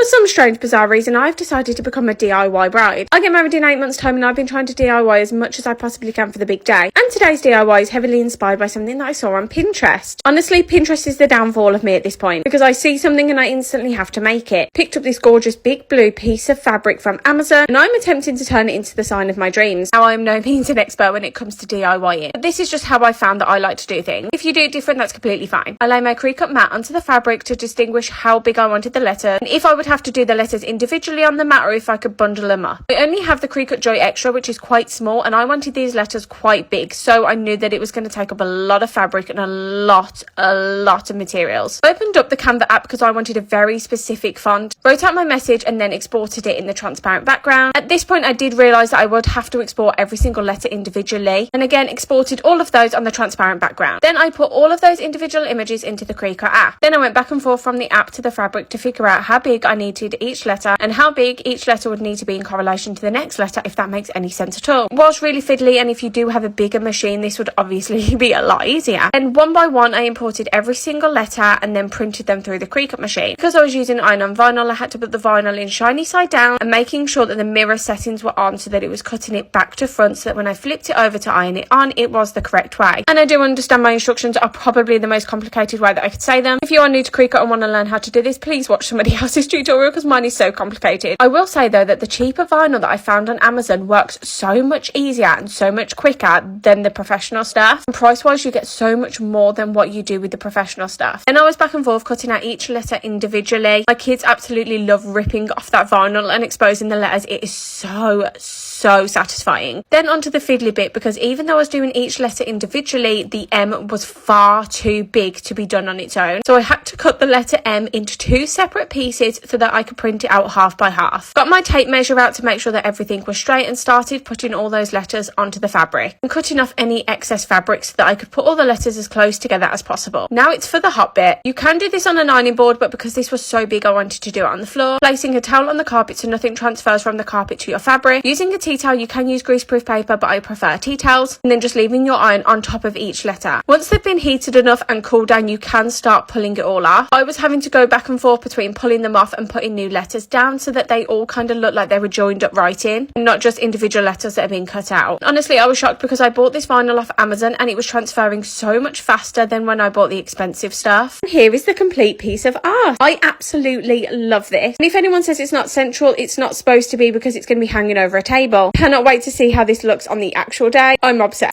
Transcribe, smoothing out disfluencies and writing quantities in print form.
For some strange bizarre reason, I've decided to become a DIY bride. I get married in 8 months time and I've been trying to DIY as much as I possibly can for the big day. And today's DIY is heavily inspired by something that I saw on Pinterest. Honestly, Pinterest is the downfall of me at this point because I see something and I instantly have to make it. Picked up this gorgeous big blue piece of fabric from Amazon and I'm attempting to turn it into the sign of my dreams. Now, I'm no means an expert when it comes to DIYing, but this is just how I found that I like to do things. If you do it different, that's completely fine. I lay my Cricut mat onto the fabric to distinguish how big I wanted the letter and if I would have to do the letters individually on the mat or if I could bundle them up. I only have the Cricut Joy Extra, which is quite small, and I wanted these letters quite big, so I knew that it was going to take up a lot of fabric and a lot of materials. I opened up the Canva app because I wanted a very specific font, wrote out my message and then exported it in the transparent background. At this point I did realise that I would have to export every single letter individually, and again exported all of those on the transparent background. Then I put all of those individual images into the Cricut app. Then I went back and forth from the app to the fabric to figure out how big I needed each letter and how big each letter would need to be in correlation to the next letter, if that makes any sense at all. It was really fiddly, and if you do have a bigger machine this would obviously be a lot easier. And one by one I imported every single letter and then printed them through the Cricut machine. Because I was using iron-on vinyl, I had to put the vinyl in shiny side down and making sure that the mirror settings were on so that it was cutting it back to front, so that when I flipped it over to iron it on, it was the correct way. And I do understand my instructions are probably the most complicated way that I could say them. If you are new to Cricut and want to learn how to do this, please watch somebody else's tutorial because mine is so complicated. I will say though that the cheaper vinyl that I found on Amazon works so much easier and so much quicker than the professional stuff. And price wise you get so much more than what you do with the professional stuff. And I was back and forth cutting out each letter individually. My kids absolutely love ripping off that vinyl and exposing the letters. It is so satisfying. Then onto the fiddly bit, because even though I was doing each letter individually, the M was far too big to be done on its own. So I had to cut the letter M into 2 separate pieces so that I could print it out half by half. Got my tape measure out to make sure that everything was straight and started putting all those letters onto the fabric and cutting off any excess fabric so that I could put all the letters as close together as possible. Now it's for the hot bit. You can do this on an ironing board, but because this was so big I wanted to do it on the floor. Placing a towel on the carpet so nothing transfers from the carpet to your fabric. Using a tea towel, you can use greaseproof paper, but I prefer tea towels. And then just leaving your iron on top of each letter. Once they've been heated enough and cooled down, you can start pulling it all off. I was having to go back and forth between pulling them off and putting new letters down so that they all kind of look like they were joined up right in, and not just individual letters that have been cut out. Honestly, I was shocked because I bought this vinyl off Amazon and it was transferring so much faster than when I bought the expensive stuff. And here is the complete piece of art. I absolutely love this. And if anyone says it's not central, it's not supposed to be because it's going to be hanging over a table. Cannot wait to see how this looks on the actual day. I'm obsessed.